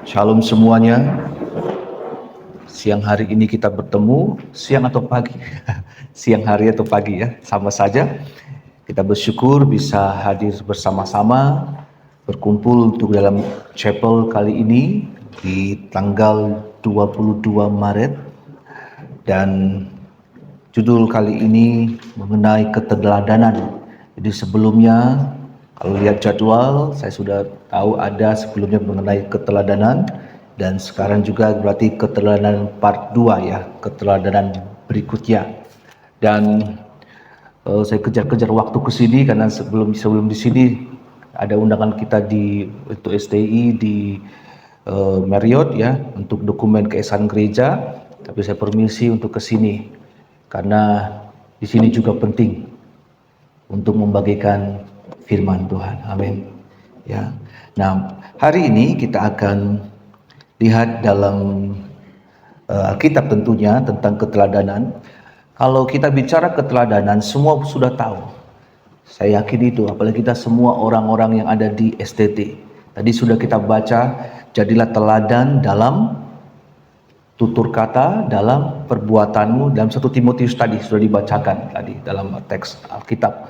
Shalom semuanya. Siang hari ini kita bertemu, siang atau pagi? Siang hari atau pagi ya, sama saja. Kita bersyukur bisa hadir bersama-sama, berkumpul untuk dalam chapel kali ini di tanggal 22 Maret. Dan judul kali ini mengenai keteladanan. Jadi sebelumnya, kalau lihat jadwal, saya sudah tahu ada sebelumnya mengenai keteladanan, dan sekarang juga berarti keteladanan part 2 ya, keteladanan berikutnya. Dan saya kejar-kejar waktu ke sini karena sebelum di sini ada undangan kita di untuk STI di Marriott ya, untuk dokumen keesaan gereja, tapi saya permisi untuk ke sini karena di sini juga penting untuk membagikan firman Tuhan. Amin. Ya. Nah, hari ini kita akan lihat dalam Alkitab tentunya tentang keteladanan. Kalau kita bicara keteladanan, semua sudah tahu. Saya yakin itu, apalagi kita semua orang-orang yang ada di STT. Tadi sudah kita baca, jadilah teladan dalam tutur kata, dalam perbuatanmu, dalam 1 Timotius tadi sudah dibacakan tadi dalam teks Alkitab.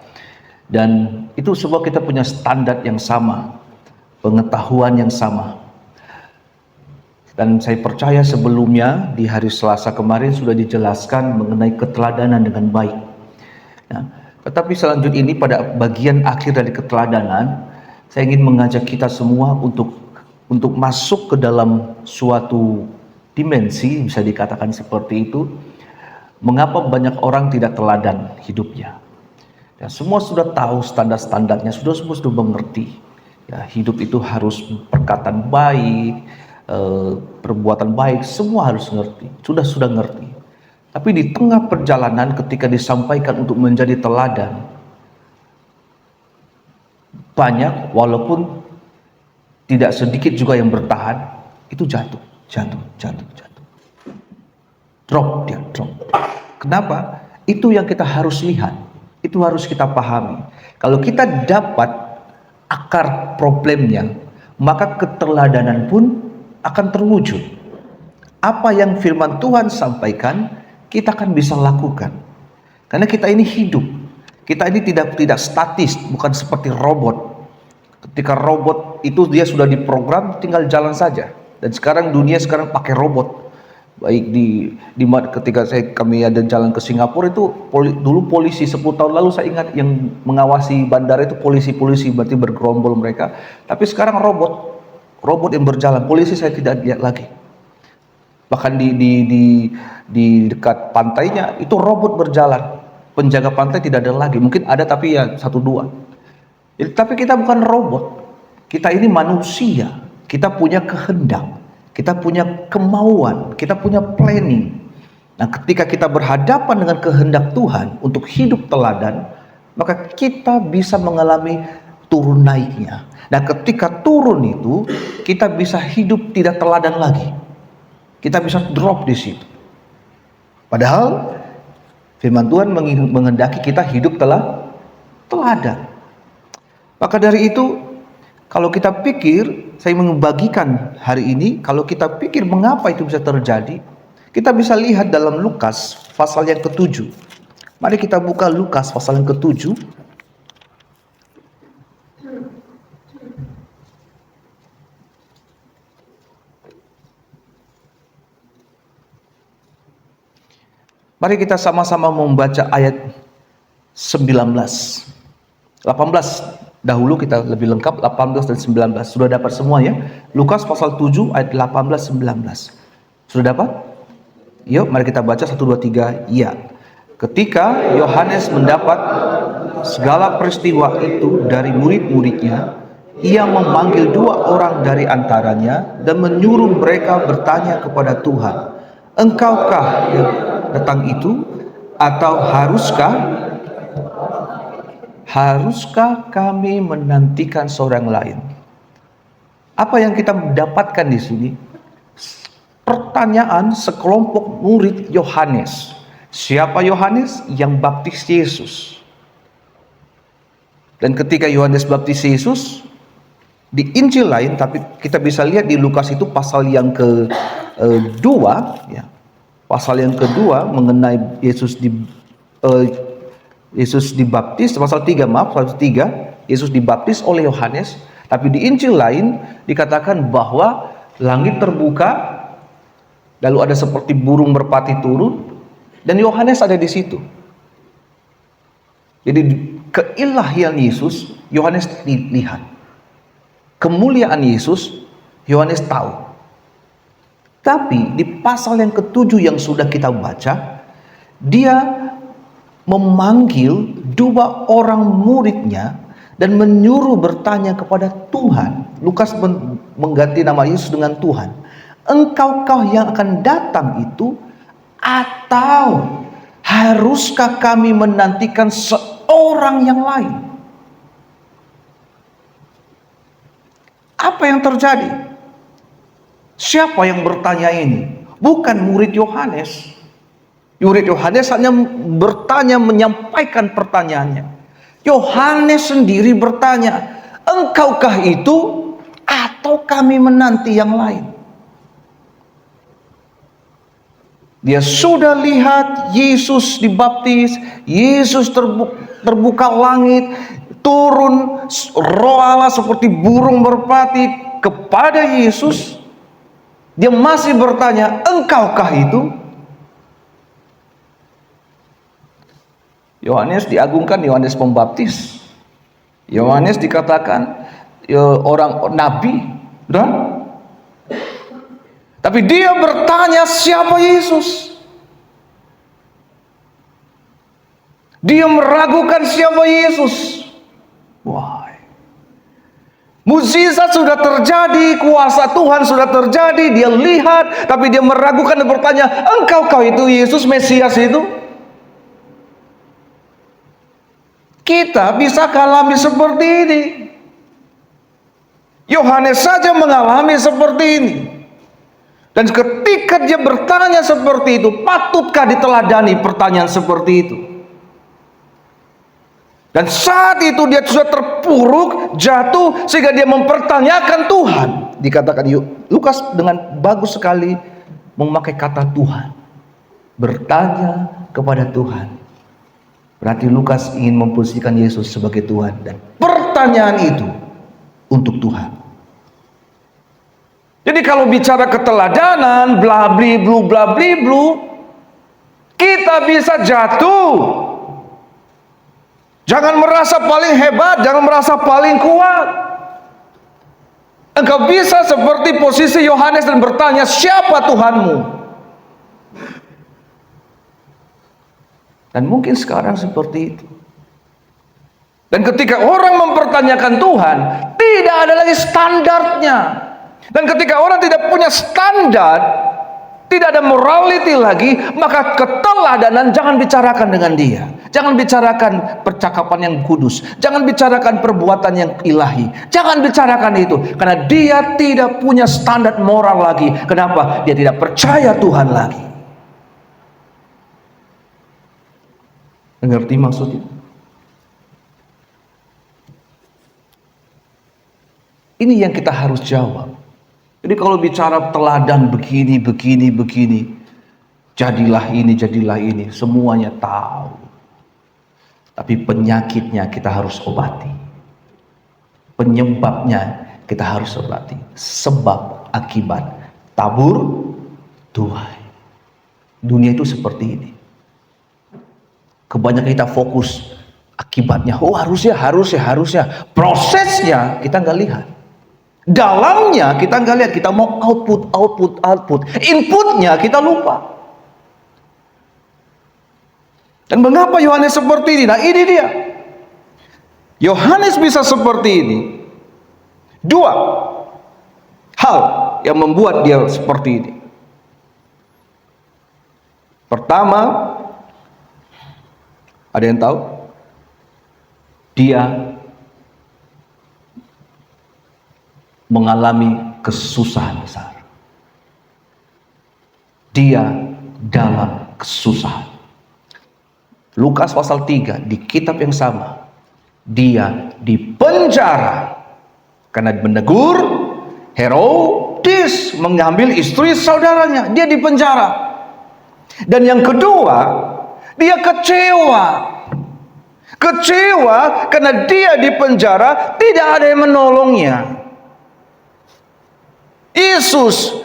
Dan itu semua kita punya standar yang sama, pengetahuan yang sama. Dan saya percaya sebelumnya di hari Selasa kemarin sudah dijelaskan mengenai keteladanan dengan baik. Nah, tetapi selanjutnya ini pada bagian akhir dari keteladanan, saya ingin mengajak kita semua untuk masuk ke dalam suatu dimensi, bisa dikatakan seperti itu. Mengapa banyak orang tidak teladan hidupnya? Ya, semua sudah tahu standar-standarnya, semua sudah mengerti. Ya, hidup itu harus perkataan baik, perbuatan baik, semua harus ngerti. Sudah ngerti. Tapi di tengah perjalanan ketika disampaikan untuk menjadi teladan, banyak walaupun tidak sedikit juga yang bertahan, itu jatuh. Drop. Kenapa? Itu yang kita harus lihat. Itu harus kita pahami. Kalau kita dapat akar problemnya, maka keteladanan pun akan terwujud. Apa yang firman Tuhan sampaikan, kita akan bisa lakukan. Karena kita ini hidup. Kita ini tidak statis, bukan seperti robot. Ketika robot itu dia sudah diprogram, tinggal jalan saja. Dan sekarang dunia pakai robot. Baik ketika kami ada jalan ke Singapura itu dulu polisi 10 tahun lalu saya ingat yang mengawasi bandara itu polisi berarti bergerombol mereka. Tapi sekarang robot yang berjalan, polisi saya tidak lihat lagi. Bahkan di dekat pantainya itu robot berjalan, penjaga pantai tidak ada lagi, mungkin ada tapi ya 1-2. Tapi kita bukan robot, kita ini manusia, kita punya kehendak, kita punya kemauan, kita punya planning. Nah, ketika kita berhadapan dengan kehendak Tuhan untuk hidup teladan, maka kita bisa mengalami turun naiknya. Nah, ketika turun itu, kita bisa hidup tidak teladan lagi. Kita bisa drop di situ. Padahal firman Tuhan menghendaki kita hidup teladan. Maka dari itu, kalau kita pikir, saya membagikan hari ini, kalau kita pikir mengapa itu bisa terjadi, kita bisa lihat dalam Lukas pasal yang ke-7. Mari kita buka Lukas pasal yang ke-7. Mari kita sama-sama membaca ayat 19. 18 dahulu kita lebih lengkap, 18 dan 19. Sudah dapat semua ya? Lukas pasal 7 ayat 18 19. Sudah dapat? Yuk mari kita baca 1 2 3. Iya. Ketika Yohanes mendapat segala peristiwa itu dari murid-muridnya, ia memanggil 2 orang dari antaranya dan menyuruh mereka bertanya kepada Tuhan, "Engkaukah yang datang itu, atau haruskah kami menantikan seorang lain?" Apa yang kita dapatkan di sini? Pertanyaan sekelompok murid Yohanes. Siapa Yohanes? Yang baptis Yesus. Dan ketika Yohanes baptis Yesus, Di Injil lain, tapi kita bisa lihat di Lukas itu pasal yang kedua, ya, pasal yang kedua mengenai Yesus dibaptis, pasal 3, pasal 3, Yesus dibaptis oleh Yohanes. Tapi di Injil lain dikatakan bahwa langit terbuka, lalu ada seperti burung merpati turun, dan Yohanes ada di situ. Jadi keilahian Yesus, Yohanes lihat. Kemuliaan Yesus, Yohanes tahu. Tapi di pasal yang ketujuh yang sudah kita baca, dia memanggil dua orang muridnya dan menyuruh bertanya kepada Tuhan. Lukas mengganti nama Yesus dengan Tuhan. Engkaukah yang akan datang itu, atau haruskah kami menantikan seorang yang lain? Apa yang terjadi? Siapa yang bertanya ini? Bukan murid Yohanes. Murid Yohanes hanya bertanya, menyampaikan pertanyaannya. Yohanes sendiri bertanya, engkaukah itu, atau kami menanti yang lain? Dia sudah lihat Yesus dibaptis, Yesus terbuka langit, turun Roh Allah seperti burung merpati kepada Yesus. Dia masih bertanya, engkaukah itu? Yohanes diagungkan, Yohanes Pembaptis. Yohanes dikatakan orang nabi, betul? Tapi dia bertanya siapa Yesus. Dia meragukan siapa Yesus. Wah, mukjizat sudah terjadi, kuasa Tuhan sudah terjadi, dia lihat, tapi dia meragukan dan bertanya, engkaukah itu Yesus Mesias itu? Kita bisa mengalami seperti ini. Yohanes saja mengalami seperti ini. Dan ketika dia bertanya seperti itu, patutkah diteladani pertanyaan seperti itu? Dan saat itu dia sudah terpuruk, jatuh, sehingga dia mempertanyakan Tuhan. Dikatakan Lukas dengan bagus sekali memakai kata Tuhan. Bertanya kepada Tuhan. Berarti Lukas ingin memposisikan Yesus sebagai Tuhan. Dan pertanyaan itu untuk Tuhan. Jadi kalau bicara keteladanan, bla bli blu, kita bisa jatuh. Jangan merasa paling hebat, jangan merasa paling kuat. Engkau bisa seperti posisi Yohanes dan bertanya, siapa Tuhanmu? Dan mungkin sekarang seperti itu. Dan ketika orang mempertanyakan Tuhan, tidak ada lagi standarnya. Dan ketika orang tidak punya standar, tidak ada morality lagi, maka keteladanan jangan bicarakan dengan dia. Jangan bicarakan percakapan yang kudus. Jangan bicarakan perbuatan yang ilahi. Jangan bicarakan itu. Karena dia tidak punya standar moral lagi. Kenapa? Dia tidak percaya Tuhan lagi. Mengerti maksudnya? Ini yang kita harus jawab. Jadi kalau bicara teladan begini, jadilah ini, semuanya tahu. Tapi penyakitnya kita harus obati. Penyebabnya kita harus obati. Sebab akibat tabur tuai. Dunia itu seperti ini. Kebanyakan kita fokus akibatnya. Oh harusnya. Prosesnya kita nggak lihat. Dalamnya kita nggak lihat. Kita mau output. Inputnya kita lupa. Dan mengapa Yohanes seperti ini? Nah ini dia. Yohanes bisa seperti ini. Dua hal yang membuat dia seperti ini. Pertama, ada yang tahu? Dia mengalami kesusahan besar. Dia dalam kesusahan. Lukas pasal 3 di kitab yang sama, dia dipenjara karena menegur Herodes mengambil istri saudaranya. Dia dipenjara. Dan yang kedua, dia kecewa. Kecewa karena dia dipenjara, tidak ada yang menolongnya. Yesus,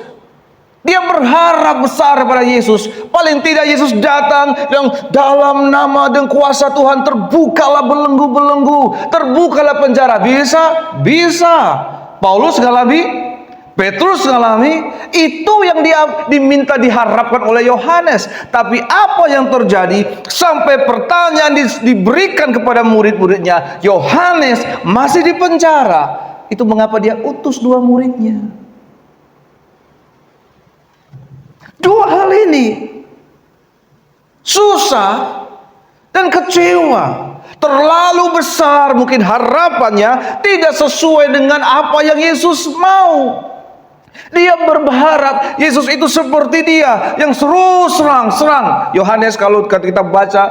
dia berharap besar pada Yesus. Paling tidak Yesus datang dan dalam nama dan kuasa Tuhan terbukalah belenggu-belenggu, terbukalah penjara. Bisa? Bisa. Paulus ngalami, Petrus ngalami, itu yang dia diminta diharapkan oleh Yohanes. Tapi apa yang terjadi sampai pertanyaan diberikan kepada murid-muridnya, Yohanes masih di penjara. Itu mengapa dia utus 2 muridnya. Dua hal ini, susah dan kecewa. Terlalu besar mungkin harapannya, tidak sesuai dengan apa yang Yesus mau. Dia berharap Yesus itu seperti dia, yang serang. Yohanes kalau kita baca,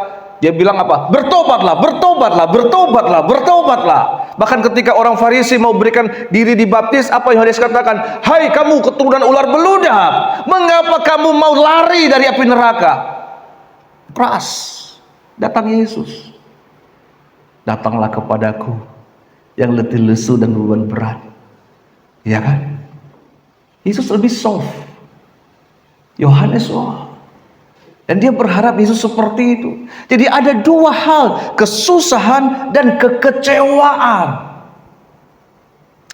dia bilang apa? Bertobatlah, bertobatlah, bertobatlah, bertobatlah. Bahkan ketika orang Farisi mau berikan diri dibaptis, apa Yohanes katakan? Hai kamu keturunan ular beludak, mengapa kamu mau lari dari api neraka? Keras. Datang Yesus. Datanglah kepadaku yang letih lesu dan beban berat. Ya kan? Yesus lebih soft. Yohanes dan dia berharap Yesus seperti itu. Jadi ada 2 hal, kesusahan dan kekecewaan.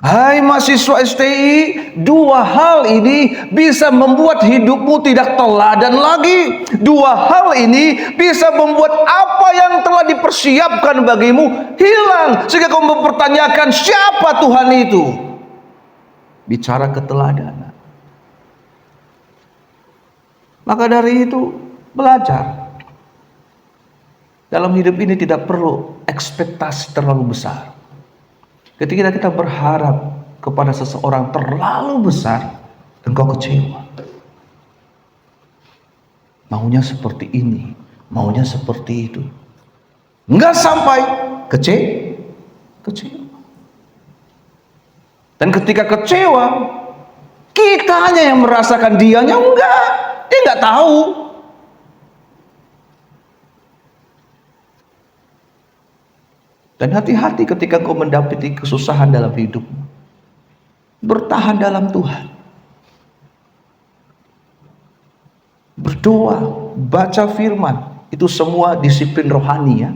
Hai mahasiswa STI, 2 hal ini bisa membuat hidupmu tidak teladan lagi. 2 hal ini bisa membuat apa yang telah dipersiapkan bagimu hilang, sehingga kau mempertanyakan siapa Tuhan itu. Bicara keteladanan. Maka dari itu belajar. Dalam hidup ini tidak perlu ekspektasi terlalu besar. Ketika kita berharap kepada seseorang terlalu besar, engkau kecewa. Maunya seperti ini, maunya seperti itu. Enggak sampai kecewa. Dan ketika kecewa, kitanya yang merasakan, dianya enggak. Dia enggak tahu. Dan hati-hati ketika kau mendapati kesusahan dalam hidupmu. Bertahan dalam Tuhan. Berdoa, baca firman. Itu semua disiplin rohani ya.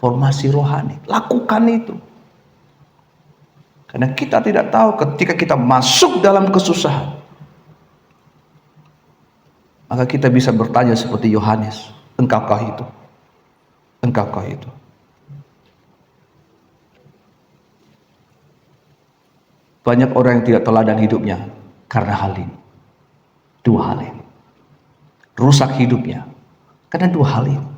Formasi rohani. Lakukan itu. Karena kita tidak tahu ketika kita masuk dalam kesusahan. Maka kita bisa bertanya seperti Yohanes. Engkaukah itu? Engkaukah itu? Banyak orang yang tidak teladan hidupnya karena hal ini. 2 hal ini. Rusak hidupnya karena 2 hal ini.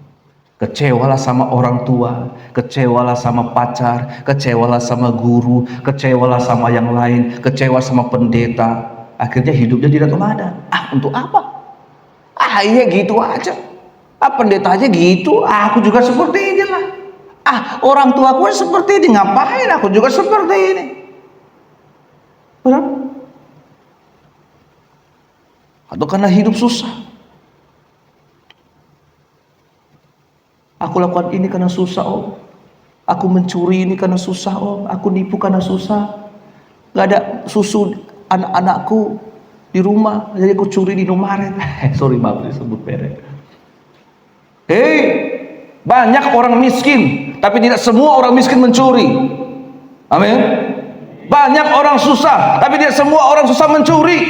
Kecewalah sama orang tua, kecewalah sama pacar, kecewalah sama guru, kecewalah sama yang lain, kecewa sama pendeta. Akhirnya hidupnya tidak teladan. Untuk apa? Iya gitu aja. Pendeta aja gitu. Aku juga seperti ini lah. Orang tua aku seperti ini. Ngapain aku juga seperti ini? Benar? Atau karena hidup susah. Aku lakukan ini karena susah om. Aku mencuri ini karena susah om. Aku nipu karena susah. Gak ada susu anak-anakku di rumah, jadi aku curi di Indomaret. Sorry maaf disebut merek. Hei, banyak orang miskin, tapi tidak semua orang miskin mencuri. Amin. Banyak orang susah, tapi tidak semua orang susah mencuri.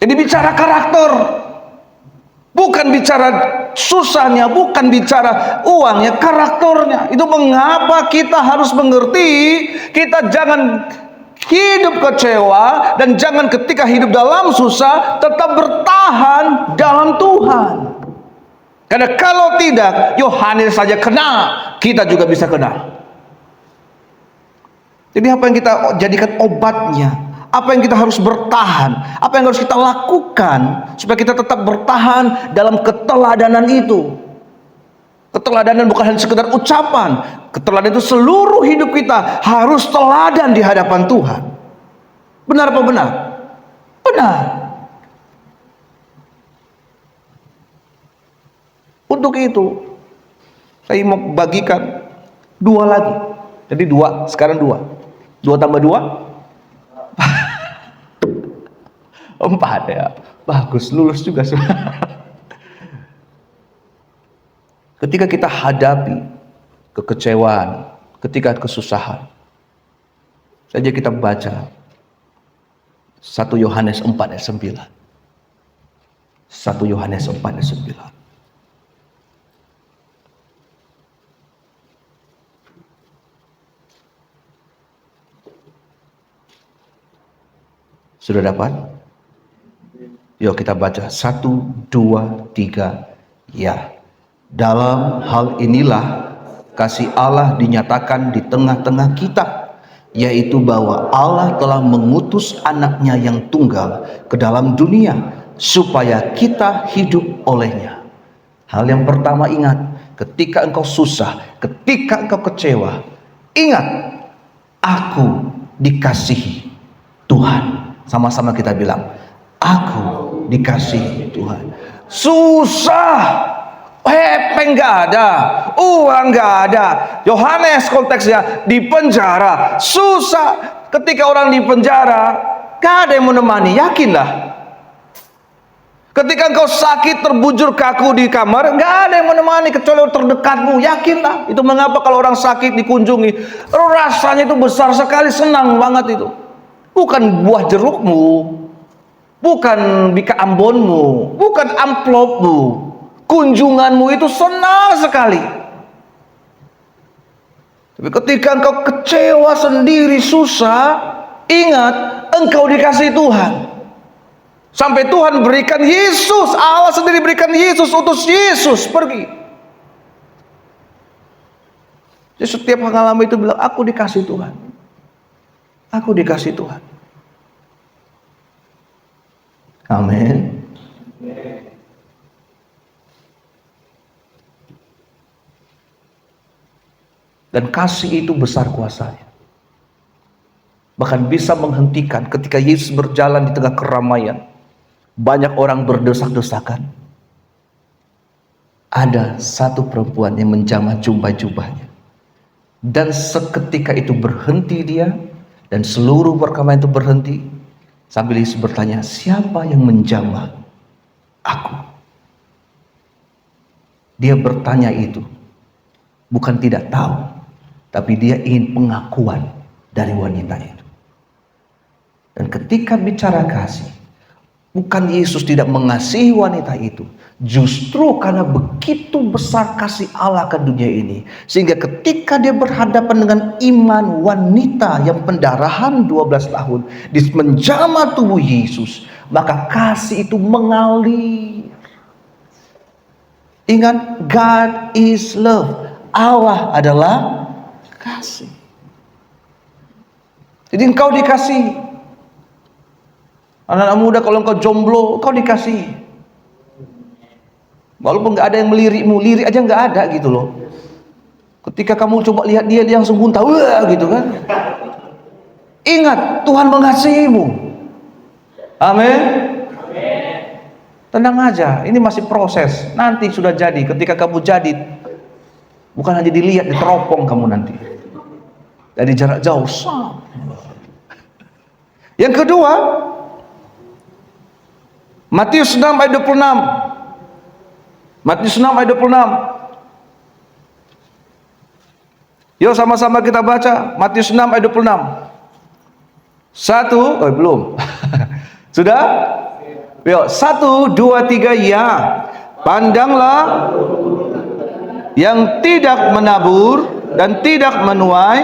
Jadi bicara karakter, bukan bicara susahnya, bukan bicara uangnya, karakternya. Itu mengapa kita harus mengerti, kita jangan hidup kecewa, dan jangan ketika hidup dalam susah tetap bertahan dalam Tuhan. Karena kalau tidak, Yohanes saja kena, kita juga bisa kena. Jadi apa yang kita jadikan obatnya? Apa yang kita harus bertahan? Apa yang harus kita lakukan supaya kita tetap bertahan dalam keteladanan itu? Keteladanan bukan hanya sekedar ucapan. Keteladanan itu seluruh hidup kita harus teladan di hadapan Tuhan. Benar apa benar? Benar. Untuk itu saya mau bagikan 2 lagi. Jadi 2, sekarang 2. 2 tambah 2 4 ya. Bagus, lulus juga. Ketika kita hadapi kekecewaan, ketika kesusahan, saja kita baca 1 Yohanes 4 ayat 9. 1 Yohanes 4 ayat 9. Sudah dapat? Yuk kita baca 1, 2, 3. Ya. Dalam hal inilah kasih Allah dinyatakan di tengah-tengah kita, yaitu bahwa Allah telah mengutus anaknya yang tunggal ke dalam dunia supaya kita hidup olehnya. Hal yang pertama, ingat, ketika engkau susah, ketika engkau kecewa, ingat, aku dikasihi Tuhan. Sama-sama kita bilang, aku dikasihi Tuhan. Susah, hepeng nggak ada, uang nggak ada. Yohanes konteksnya di penjara, susah. Ketika orang di penjara, gak ada yang menemani, yakinlah. Ketika engkau sakit terbujur kaku di kamar, gak ada yang menemani kecuali terdekatmu, yakinlah. Itu mengapa kalau orang sakit dikunjungi, rasanya itu besar sekali, senang banget itu. Bukan buah jerukmu, bukan bika ambonmu, bukan amplopmu, kunjunganmu itu senang sekali. Tapi ketika engkau kecewa sendiri, susah, ingat, engkau dikasih Tuhan. Sampai Tuhan berikan Yesus, Allah sendiri berikan Yesus, utus Yesus pergi. Jadi setiap pengalaman itu bilang, aku dikasih Tuhan. Aku dikasih Tuhan. Amin. Dan kasih itu besar kuasanya. Bahkan bisa menghentikan ketika Yesus berjalan di tengah keramaian. Banyak orang berdesak-desakan. Ada satu perempuan yang menjamah jubah-jubahnya. Dan seketika itu berhenti dia. Dan seluruh perkampungan itu berhenti. Sambil Yesus bertanya, siapa yang menjamah aku? Dia bertanya itu bukan tidak tahu, tapi dia ingin pengakuan dari wanita itu. Dan ketika bicara kasih, bukan Yesus tidak mengasihi wanita itu, justru karena begitu besar kasih Allah ke dunia ini, sehingga ketika dia berhadapan dengan iman wanita yang pendarahan 12 tahun di menjamah tubuh Yesus, maka kasih itu mengalir. Ingat, God is love. Allah adalah kasih. Jadi engkau dikasih. Anak-anak muda, kalau engkau jomblo, engkau dikasih. Walaupun nggak ada yang melirikmu, lirik aja nggak ada gitu loh. Ketika kamu coba lihat dia langsung muntah, wah gitu kan. Ingat, Tuhan mengasihimu. Amin. Tenang aja, ini masih proses. Nanti sudah jadi, ketika kamu jadi, bukan hanya dilihat, diteropong kamu nanti. Dari jarak jauh. Yang kedua, Matius 6 ayat 26. Matius 6 ayat 26. Yuk sama-sama kita baca Matius 6 ayat 26. Belum. Sudah? Yuk, 1, 2, 3, ya. Pandanglah yang tidak menabur dan tidak menuai,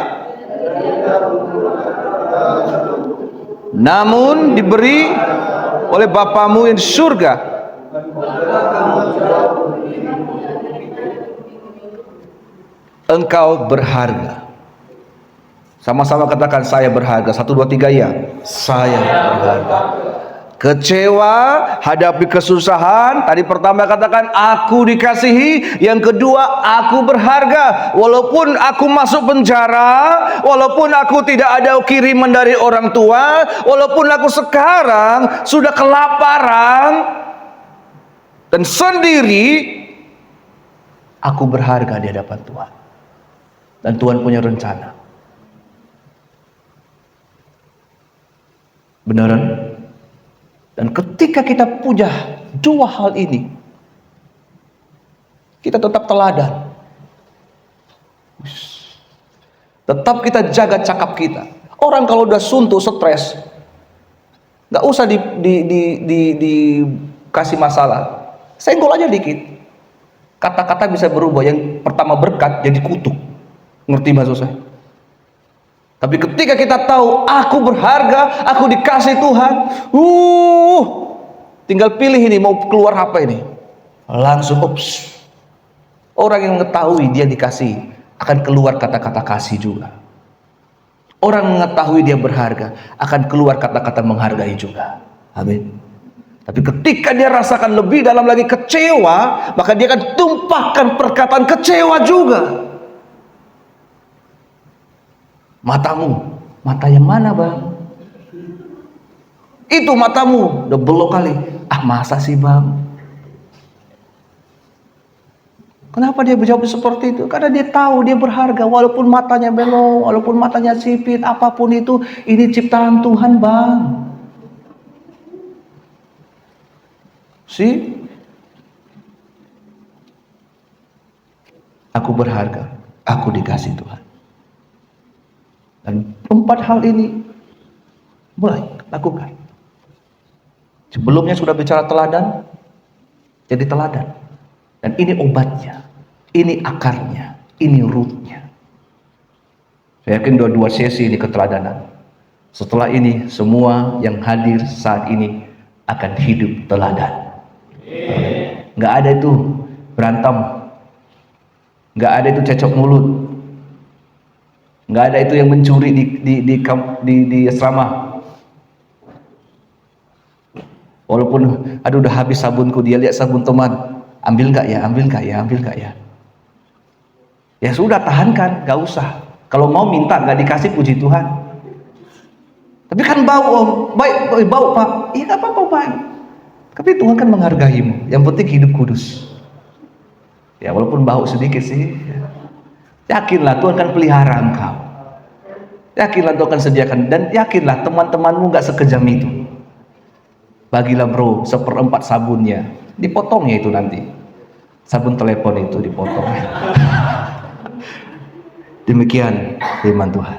namun diberi oleh Bapamu yang di surga. Engkau berharga. Sama-sama katakan, saya berharga. 1, 2, 3, ya. Saya berharga. Kecewa, hadapi kesusahan. Tadi pertama katakan aku dikasihi, yang kedua aku berharga. Walaupun aku masuk penjara, walaupun aku tidak ada kiriman dari orang tua, walaupun aku sekarang sudah kelaparan dan sendiri, aku berharga di hadapan Tuhan. Dan Tuhan punya rencana. Beneran? Dan ketika kita punya dua hal ini, kita tetap teladan. Tetap kita jaga cakap kita. Orang kalau udah suntuk, stres, nggak usah dikasih masalah. Senggol aja dikit. Kata-kata bisa berubah. Yang pertama berkat jadi kutuk. Ngerti maksud saya? Tapi ketika kita tahu aku berharga, aku dikasih Tuhan, tinggal pilih ini mau keluar apa ini, langsung ups. Orang yang mengetahui dia dikasih akan keluar kata-kata kasih juga. Orang mengetahui dia berharga akan keluar kata-kata menghargai juga. Amin. Tapi ketika dia rasakan lebih dalam lagi kecewa, maka dia akan tumpahkan perkataan kecewa juga. Matamu, mata yang mana bang? Itu matamu, udah belok kali. Ah masa sih bang? Kenapa dia menjawab seperti itu? Karena dia tahu dia berharga, walaupun matanya belok, walaupun matanya sipit, apapun itu, ini ciptaan Tuhan bang. See? Aku berharga, aku dikasih Tuhan. Dan 4 hal ini mulai lakukan. Sebelumnya sudah bicara teladan, jadi teladan. Dan ini obatnya, ini akarnya, ini rootnya. Saya yakin dua sesi ini keteladanan. Setelah ini semua yang hadir saat ini akan hidup teladan. Nggak ada itu berantem, nggak ada itu cecok mulut, nggak ada itu yang mencuri di asrama. Walaupun aduh udah habis sabunku, dia lihat sabun teman, ambil nggak ya, ambil nggak ya, ambil nggak ya. Ya sudah, tahankan, nggak usah. Kalau mau minta nggak dikasih, puji Tuhan. Tapi kan bau om, baik bau pak, iya nggak apa-apa pak. Tapi Tuhan kan menghargaimu. Yang penting hidup kudus. Ya walaupun bau sedikit sih. Yakinlah Tuhan akan pelihara engkau. Yakinlah Tuhan akan sediakan. Dan yakinlah teman-temanmu gak sekejam itu. Bagilah bro 1/4 sabunnya. Dipotongnya itu nanti. Sabun telepon itu dipotong. Demikian firman Tuhan.